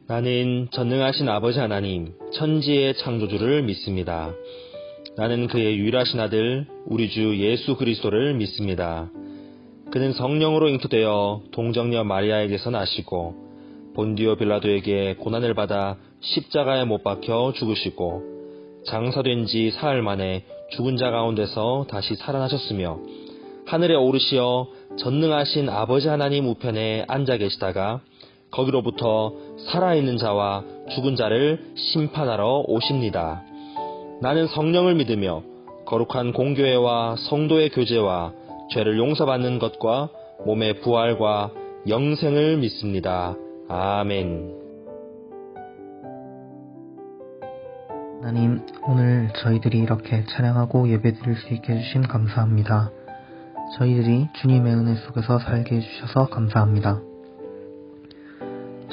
나는 전능하신 아버지 하나님, 천지의 창조주를 믿습니다. 나는 그의 유일하신 아들, 우리 주 예수 그리스도를 믿습니다. 그는 성령으로 잉태되어 동정녀 마리아에게서 나시고 본디오 빌라도에게 고난을 받아 십자가에 못 박혀 죽으시고 장사된 지 사흘 만에 죽은 자 가운데서 다시 살아나셨으며 하늘에 오르시어 전능하신 아버지 하나님 우편에 앉아 계시다가 거기로부터 살아있는 자와 죽은 자를 심판하러 오십니다. 나는 성령을 믿으며 거룩한 공교회와 성도의 교제와 죄를 용서받는 것과 몸의 부활과 영생을 믿습니다. 아멘. 하나님, 오늘 저희들이 이렇게 찬양하고 예배드릴 수 있게 해주신 감사합니다. 저희들이 주님의 은혜 속에서 살게 해주셔서 감사합니다.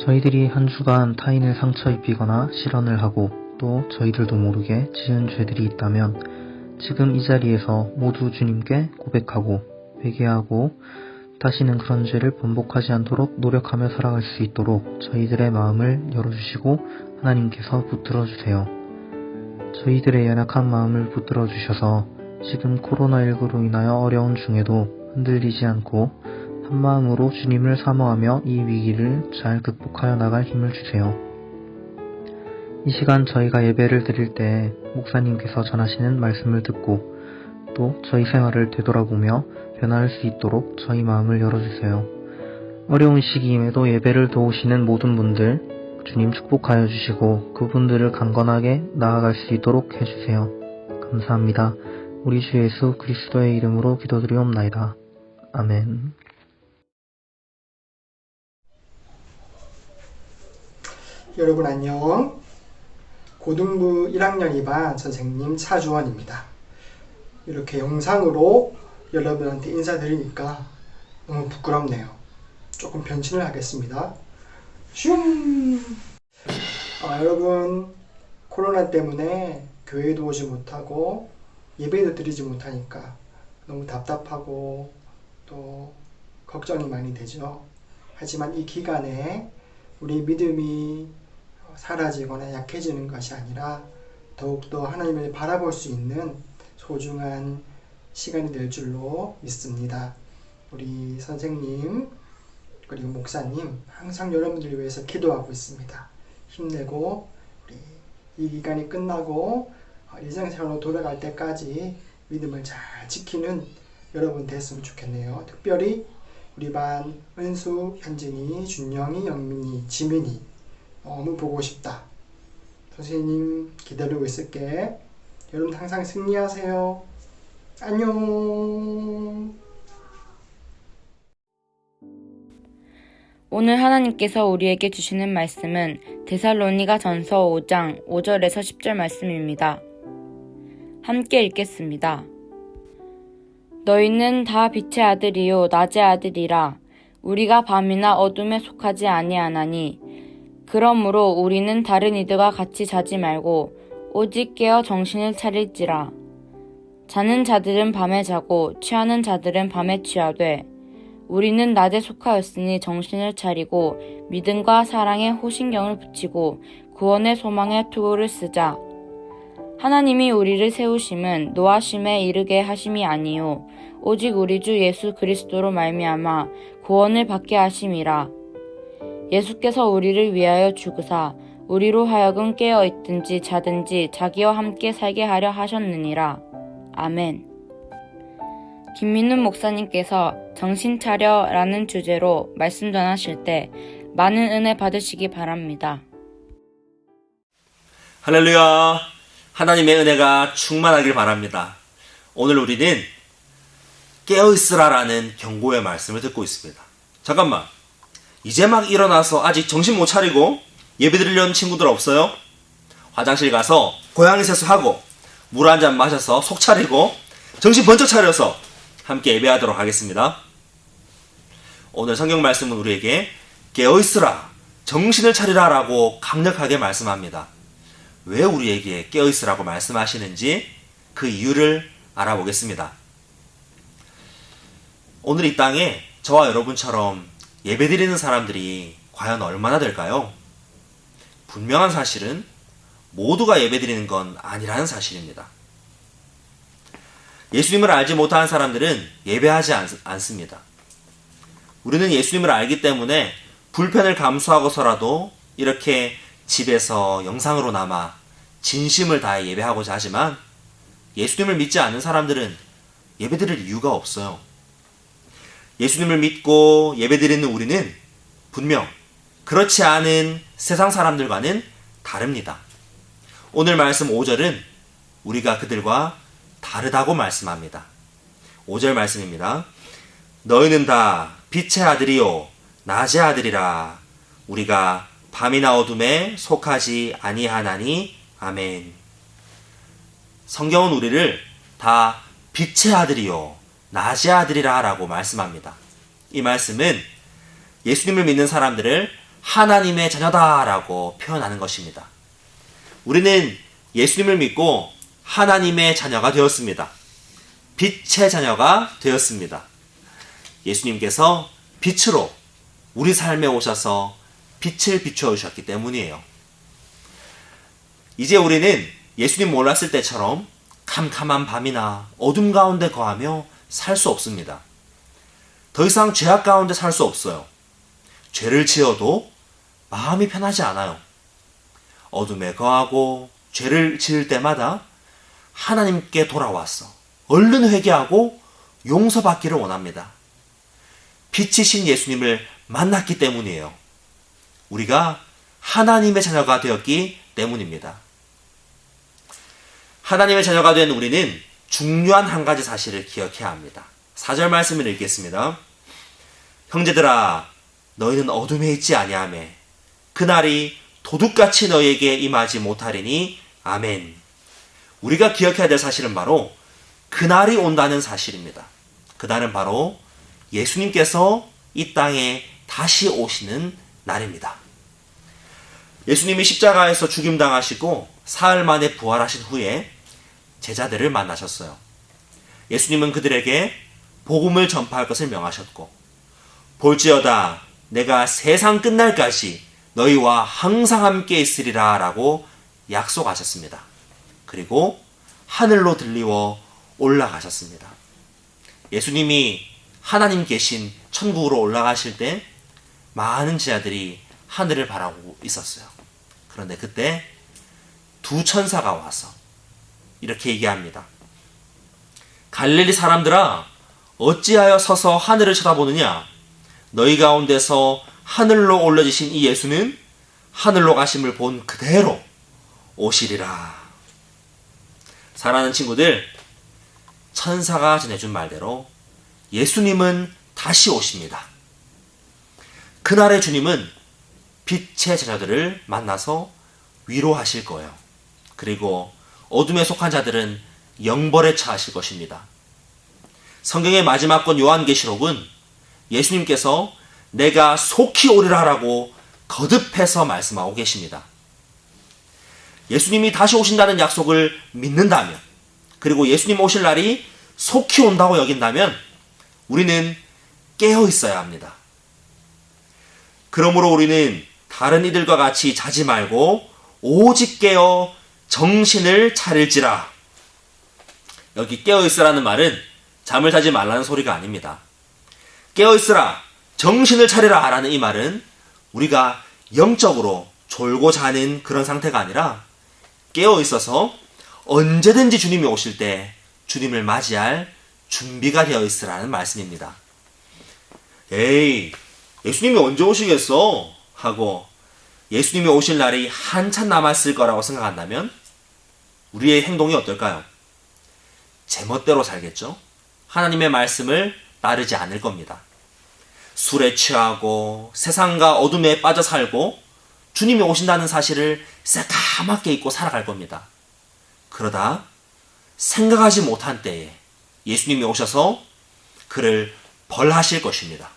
저희들이 한 주간 타인을 상처 입히거나 실언을 하고 또 저희들도 모르게 지은 죄들이 있다면 지금 이 자리에서 모두 주님께 고백하고 회개하고 다시는 그런 죄를 반복하지 않도록 노력하며 살아갈 수 있도록 저희들의 마음을 열어주시고 하나님께서 붙들어 주세요. 저희들의 연약한 마음을 붙들어 주셔서 지금 코로나19로 인하여 어려운 중에도 흔들리지 않고 한마음으로 주님을 사모하며 이 위기를 잘 극복하여 나갈 힘을 주세요. 이 시간 저희가 예배를 드릴 때 목사님께서 전하시는 말씀을 듣고 또 저희 생활을 되돌아보며 변화할 수 있도록 저희 마음을 열어주세요. 어려운 시기임에도 예배를 도우시는 모든 분들 주님 축복하여 주시고 그분들을 강건하게 나아갈 수 있도록 해주세요. 감사합니다. 우리 주 예수 그리스도의 이름으로 기도드리옵나이다. 아멘. 여러분 안녕. 고등부 1학년 2반 선생님 차주원입니다. 이렇게 영상으로 여러분한테 인사드리니까 너무 부끄럽네요. 조금 변신을 하겠습니다. 슝! 여러분 코로나 때문에 교회도 오지 못하고 예배도 드리지 못하니까 너무 답답하고 또 걱정이 많이 되죠. 하지만 이 기간에 우리 믿음이 사라지거나 약해지는 것이 아니라 더욱더 하나님을 바라볼 수 있는 소중한 시간이 될 줄로 믿습니다. 우리 선생님 그리고 목사님 항상 여러분들을 위해서 기도하고 있습니다. 힘내고 우리 이 기간이 끝나고 일상생활로 돌아갈 때까지 믿음을 잘 지키는 여러분 됐으면 좋겠네요. 특별히 우리 반 은수, 현진이, 준영이, 영민이, 지민이 너무 보고 싶다. 선생님 기다리고 있을게. 여러분 항상 승리하세요. 안녕. 오늘 하나님께서 우리에게 주시는 말씀은 데살로니가 전서 5장 5절에서 10절 말씀입니다. 함께 읽겠습니다. 너희는 다 빛의 아들이요 낮의 아들이라. 우리가 밤이나 어둠에 속하지 아니하나니 그러므로 우리는 다른 이들과 같이 자지 말고 오직 깨어 정신을 차릴지라. 자는 자들은 밤에 자고 취하는 자들은 밤에 취하되 우리는 낮에 속하였으니 정신을 차리고 믿음과 사랑에 호신경을 붙이고 구원의 소망에 투구를 쓰자. 하나님이 우리를 세우심은 노하심에 이르게 하심이 아니요 오직 우리 주 예수 그리스도로 말미암아 구원을 받게 하심이라. 예수께서 우리를 위하여 죽으사 우리로 하여금 깨어 있든지 자든지 자기와 함께 살게 하려 하셨느니라. 아멘. 김민훈 목사님께서 정신 차려 라는 주제로 말씀 전하실 때 많은 은혜 받으시기 바랍니다. 할렐루야. 하나님의 은혜가 충만하길 바랍니다. 오늘 우리는 깨어있으라라는 경고의 말씀을 듣고 있습니다. 잠깐만. 이제 막 일어나서 아직 정신 못 차리고 예배 드리려는 친구들 없어요? 화장실 가서 고양이 세수하고 물 한 잔 마셔서 속 차리고 정신 번쩍 차려서 함께 예배하도록 하겠습니다. 오늘 성경 말씀은 우리에게 깨어있으라, 정신을 차리라 라고 강력하게 말씀합니다. 왜 우리에게 깨어있으라고 말씀하시는지 그 이유를 알아보겠습니다. 오늘 이 땅에 저와 여러분처럼 예배드리는 사람들이 과연 얼마나 될까요? 분명한 사실은 모두가 예배드리는 건 아니라는 사실입니다. 예수님을 알지 못하는 사람들은 예배하지 않습니다. 우리는 예수님을 알기 때문에 불편을 감수하고서라도 이렇게 집에서 영상으로나마 진심을 다해 예배하고자 하지만 예수님을 믿지 않는 사람들은 예배드릴 이유가 없어요. 예수님을 믿고 예배드리는 우리는 분명 그렇지 않은 세상 사람들과는 다릅니다. 오늘 말씀 5절은 우리가 그들과 다르다고 말씀합니다. 5절 말씀입니다. 너희는 다 빛의 아들이요 낮의 아들이라. 우리가 밤이나 어둠에 속하지 아니하나니. 아멘. 성경은 우리를 다 빛의 아들이요 낮의 아들이라 라고 말씀합니다. 이 말씀은 예수님을 믿는 사람들을 하나님의 자녀다 라고 표현하는 것입니다. 우리는 예수님을 믿고 하나님의 자녀가 되었습니다. 빛의 자녀가 되었습니다. 예수님께서 빛으로 우리 삶에 오셔서 빛을 비추어 주셨기 때문이에요. 이제 우리는 예수님 몰랐을 때처럼 캄캄한 밤이나 어둠 가운데 거하며 살 수 없습니다. 더 이상 죄악 가운데 살 수 없어요. 죄를 지어도 마음이 편하지 않아요. 어둠에 거하고 죄를 지을 때마다 하나님께 돌아와서 얼른 회개하고 용서받기를 원합니다. 빛이신 예수님을 만났기 때문이에요. 우리가 하나님의 자녀가 되었기 때문입니다. 하나님의 자녀가 된 우리는 중요한 한 가지 사실을 기억해야 합니다. 4절 말씀을 읽겠습니다. 형제들아 너희는 어둠에 있지 아니하며 그날이 도둑같이 너희에게 임하지 못하리니. 아멘. 우리가 기억해야 될 사실은 바로 그날이 온다는 사실입니다. 그날은 바로 예수님께서 이 땅에 다시 오시는 날입니다. 예수님이 십자가에서 죽임당하시고 사흘 만에 부활하신 후에 제자들을 만나셨어요. 예수님은 그들에게 복음을 전파할 것을 명하셨고 볼지어다 내가 세상 끝날까지 너희와 항상 함께 있으리라 라고 약속하셨습니다. 그리고 하늘로 들리워 올라가셨습니다. 예수님이 하나님 계신 천국으로 올라가실 때 많은 제자들이 하늘을 바라보고 있었어요. 그런데 그때 두 천사가 와서 이렇게 얘기합니다. 갈릴리 사람들아 어찌하여 서서 하늘을 쳐다보느냐. 너희 가운데서 하늘로 올려지신 이 예수는 하늘로 가심을 본 그대로 오시리라. 사랑하는 친구들, 천사가 전해준 말대로 예수님은 다시 오십니다. 그날의 주님은 빛의 자녀들을 만나서 위로하실 거예요. 그리고 어둠에 속한 자들은 영벌에 처하실 것입니다. 성경의 마지막 권 요한계시록은 예수님께서 내가 속히 오리라 라고 거듭해서 말씀하고 계십니다. 예수님이 다시 오신다는 약속을 믿는다면, 그리고 예수님 오실 날이 속히 온다고 여긴다면 우리는 깨어 있어야 합니다. 그러므로 우리는 다른 이들과 같이 자지 말고 오직 깨어 정신을 차릴지라. 여기 깨어 있으라는 말은 잠을 자지 말라는 소리가 아닙니다. 깨어 있으라, 정신을 차리라 라는 이 말은 우리가 영적으로 졸고 자는 그런 상태가 아니라 깨어 있어서 언제든지 주님이 오실 때 주님을 맞이할 준비가 되어 있으라는 말씀입니다. 에이, 예수님이 언제 오시겠어? 하고 예수님이 오실 날이 한참 남았을 거라고 생각한다면 우리의 행동이 어떨까요? 제멋대로 살겠죠? 하나님의 말씀을 따르지 않을 겁니다. 술에 취하고 세상과 어둠에 빠져 살고 주님이 오신다는 사실을 새까맣게 잊고 살아갈 겁니다. 그러다 생각하지 못한 때에 예수님이 오셔서 그를 벌하실 것입니다.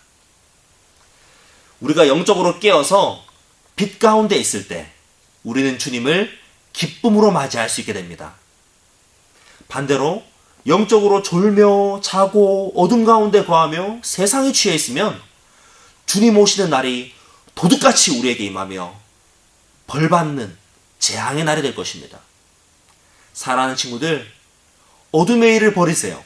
우리가 영적으로 깨어서 빛 가운데 있을 때 우리는 주님을 기쁨으로 맞이할 수 있게 됩니다. 반대로 영적으로 졸며 자고 어둠 가운데 거하며 세상에 취해 있으면 주님 오시는 날이 도둑같이 우리에게 임하며 벌받는 재앙의 날이 될 것입니다. 사랑하는 친구들, 어둠의 일을 버리세요.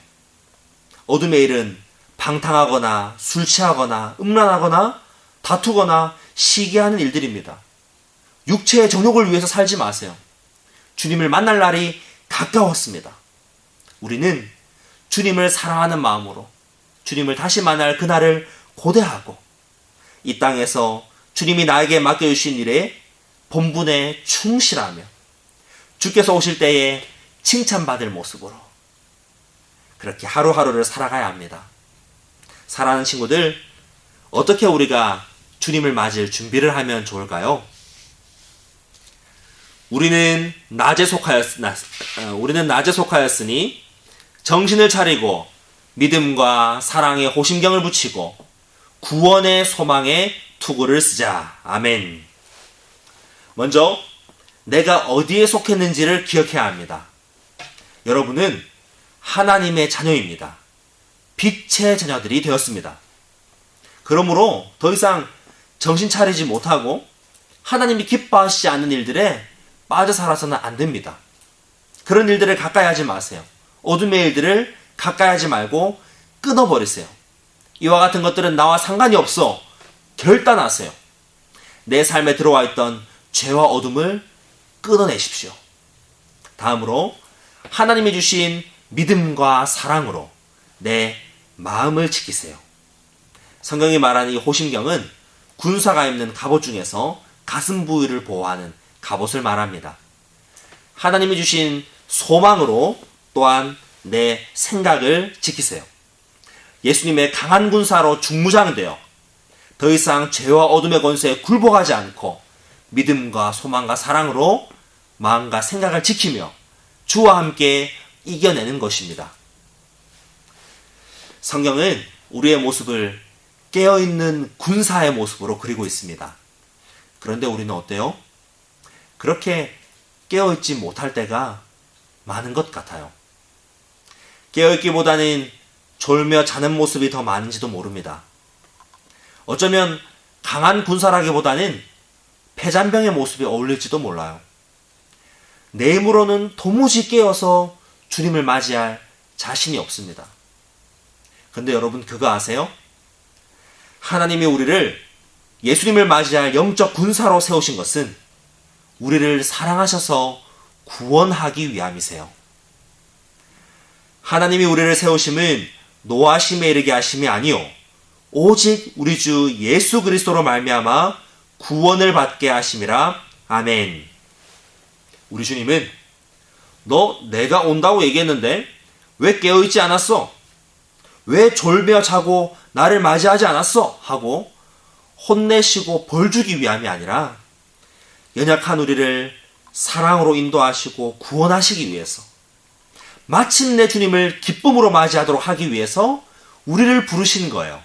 어둠의 일은 방탕하거나 술 취하거나 음란하거나 다투거나 시기하는 일들입니다. 육체의 정욕을 위해서 살지 마세요. 주님을 만날 날이 가까웠습니다. 우리는 주님을 사랑하는 마음으로 주님을 다시 만날 그날을 고대하고 이 땅에서 주님이 나에게 맡겨주신 일에 본분에 충실하며 주께서 오실 때에 칭찬받을 모습으로 그렇게 하루하루를 살아가야 합니다. 사랑하는 친구들, 어떻게 우리가 주님을 맞을 준비를 하면 좋을까요? 우리는 낮에 속하였으니 정신을 차리고 믿음과 사랑에 호심경을 붙이고 구원의 소망에 투구를 쓰자. 아멘. 먼저 내가 어디에 속했는지를 기억해야 합니다. 여러분은 하나님의 자녀입니다. 빛의 자녀들이 되었습니다. 그러므로 더 이상 정신 차리지 못하고 하나님이 기뻐하시지 않는 일들에 빠져 살아서는 안 됩니다. 그런 일들을 가까이 하지 마세요. 어둠의 일들을 가까이 하지 말고 끊어버리세요. 이와 같은 것들은 나와 상관이 없어. 결단하세요. 내 삶에 들어와 있던 죄와 어둠을 끊어내십시오. 다음으로 하나님이 주신 믿음과 사랑으로 내 마음을 지키세요. 성경이 말하는 이 호심경은 군사가 입는 갑옷 중에서 가슴 부위를 보호하는 갑옷을 말합니다. 하나님이 주신 소망으로 또한 내 생각을 지키세요. 예수님의 강한 군사로 중무장되어 더 이상 죄와 어둠의 권세에 굴복하지 않고 믿음과 소망과 사랑으로 마음과 생각을 지키며 주와 함께 이겨내는 것입니다. 성경은 우리의 모습을 깨어있는 군사의 모습으로 그리고 있습니다. 그런데 우리는 어때요? 그렇게 깨어있지 못할 때가 많은 것 같아요. 깨어있기보다는 졸며 자는 모습이 더 많은지도 모릅니다. 어쩌면 강한 군사라기보다는 폐잔병의 모습이 어울릴지도 몰라요. 내 힘으로는 도무지 깨어서 주님을 맞이할 자신이 없습니다. 근데 여러분 그거 아세요? 하나님이 우리를 예수님을 맞이할 영적 군사로 세우신 것은 우리를 사랑하셔서 구원하기 위함이세요. 하나님이 우리를 세우심은 노하심에 이르게 하심이 아니요 오직 우리 주 예수 그리스도로 말미암아 구원을 받게 하심이라. 아멘. 우리 주님은 너 내가 온다고 얘기했는데 왜 깨어있지 않았어? 왜 졸며 자고 나를 맞이하지 않았어? 하고 혼내시고 벌주기 위함이 아니라 연약한 우리를 사랑으로 인도하시고 구원하시기 위해서 마침내 주님을 기쁨으로 맞이하도록 하기 위해서 우리를 부르신 거예요.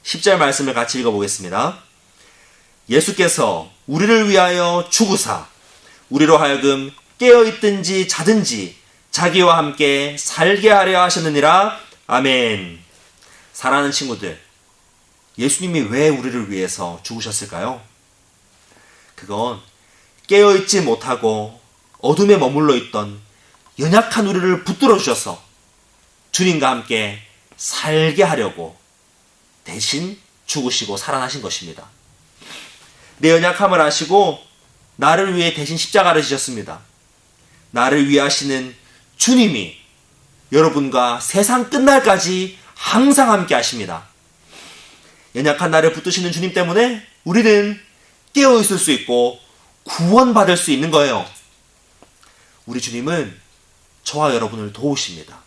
10절 말씀을 같이 읽어보겠습니다. 예수께서 우리를 위하여 죽으사 우리로 하여금 깨어있든지 자든지 자기와 함께 살게 하려 하셨느니라. 아멘. 사랑하는 친구들, 예수님이 왜 우리를 위해서 죽으셨을까요? 그건 깨어있지 못하고 어둠에 머물러 있던 연약한 우리를 붙들어 주셔서 주님과 함께 살게 하려고 대신 죽으시고 살아나신 것입니다. 내 연약함을 아시고 나를 위해 대신 십자가를 지셨습니다. 나를 위하시는 주님이 여러분과 세상 끝날까지 항상 함께 하십니다. 연약한 나를 붙드시는 주님 때문에 우리는 깨어있을 수 있고 구원받을 수 있는 거예요. 우리 주님은 저와 여러분을 도우십니다.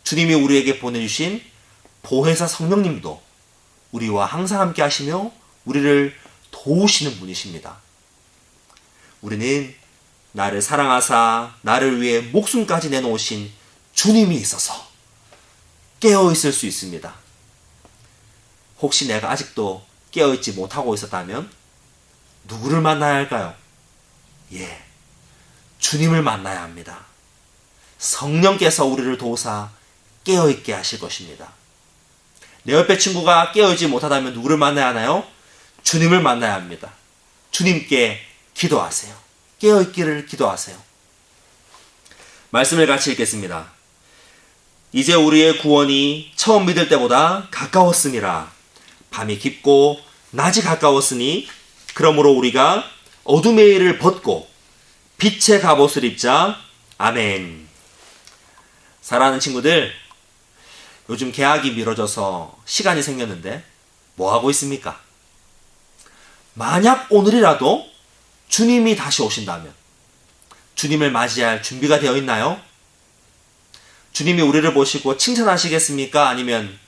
주님이 우리에게 보내주신 보혜사 성령님도 우리와 항상 함께 하시며 우리를 도우시는 분이십니다. 우리는 나를 사랑하사 나를 위해 목숨까지 내놓으신 주님이 있어서 깨어있을 수 있습니다. 혹시 내가 아직도 깨어있지 못하고 있었다면 누구를 만나야 할까요? 주님을 만나야 합니다. 성령께서 우리를 도우사 깨어있게 하실 것입니다. 내 옆에 친구가 깨어있지 못하다면 누구를 만나야 하나요? 주님을 만나야 합니다. 주님께 기도하세요. 깨어있기를 기도하세요. 말씀을 같이 읽겠습니다. 이제 우리의 구원이 처음 믿을 때보다 가까웠음이라. 밤이 깊고 낮이 가까웠으니 그러므로 우리가 어둠의 일을 벗고 빛의 갑옷을 입자. 아멘. 사랑하는 친구들, 요즘 개학이 미뤄져서 시간이 생겼는데 뭐 하고 있습니까? 만약 오늘이라도 주님이 다시 오신다면 주님을 맞이할 준비가 되어 있나요? 주님이 우리를 보시고 칭찬하시겠습니까? 아니면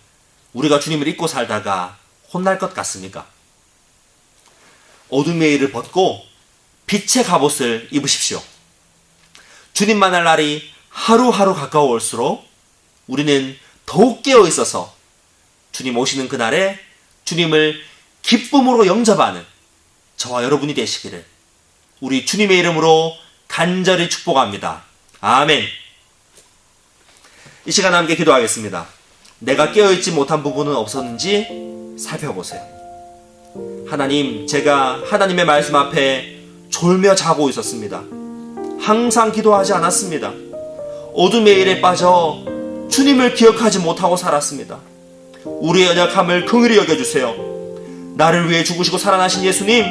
우리가 주님을 잊고 살다가 혼날 것 같습니까? 어둠의 일을 벗고 빛의 갑옷을 입으십시오. 주님 만날 날이 하루하루 가까워올수록 우리는 더욱 깨어 있어서 주님 오시는 그날에 주님을 기쁨으로 영접하는 저와 여러분이 되시기를 우리 주님의 이름으로 간절히 축복합니다. 아멘. 이 시간 함께 기도하겠습니다. 내가 깨어있지 못한 부분은 없었는지 살펴보세요. 하나님, 제가 하나님의 말씀 앞에 졸며 자고 있었습니다. 항상 기도하지 않았습니다. 어둠의 일에 빠져 주님을 기억하지 못하고 살았습니다. 우리의 연약함을 긍휼히 여겨주세요. 나를 위해 죽으시고 살아나신 예수님,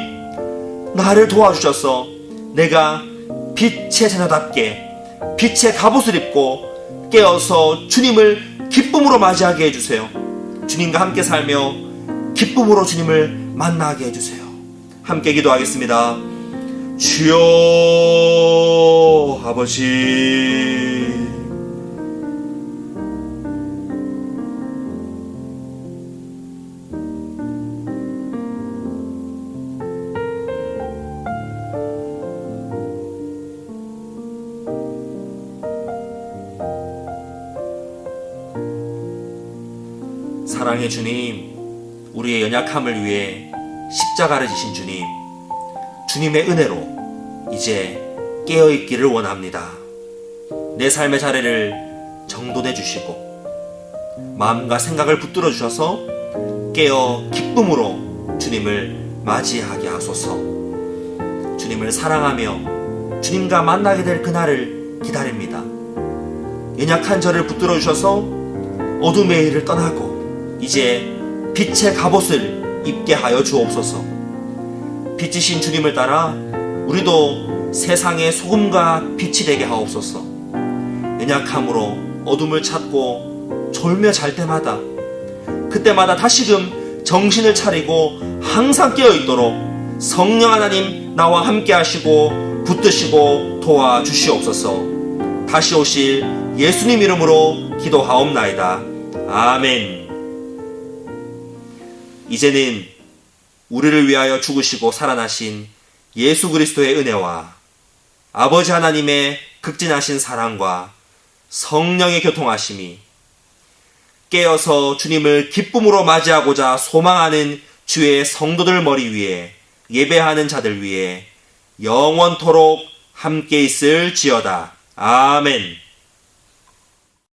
나를 도와주셔서 내가 빛의 자녀답게 빛의 갑옷을 입고 깨어서 주님을 기쁨으로 맞이하게 해주세요. 주님과 함께 살며 기쁨으로 주님을 만나게 해주세요. 함께 기도하겠습니다. 주여 아버지, 사랑의 주님, 우리의 연약함을 위해 십자가를 지신 주님, 주님의 은혜로 이제 깨어있기를 원합니다. 내 삶의 자리를 정돈해 주시고 마음과 생각을 붙들어 주셔서 깨어 기쁨으로 주님을 맞이하게 하소서. 주님을 사랑하며 주님과 만나게 될 그날을 기다립니다. 연약한 저를 붙들어 주셔서 어둠의 일을 떠나고 이제 빛의 갑옷을 입게 하여 주옵소서. 빛이신 주님을 따라 우리도 세상의 소금과 빛이 되게 하옵소서. 연약함으로 어둠을 찾고 졸며 잘 때마다 그때마다 다시금 정신을 차리고 항상 깨어있도록 성령 하나님 나와 함께 하시고 붙드시고 도와주시옵소서. 다시 오실 예수님 이름으로 기도하옵나이다. 아멘. 이제는 우리를 위하여 죽으시고 살아나신 예수 그리스도의 은혜와 아버지 하나님의 극진하신 사랑과 성령의 교통하심이 깨어서 주님을 기쁨으로 맞이하고자 소망하는 주의 성도들 머리 위에 예배하는 자들 위에 영원토록 함께 있을지어다. 아멘.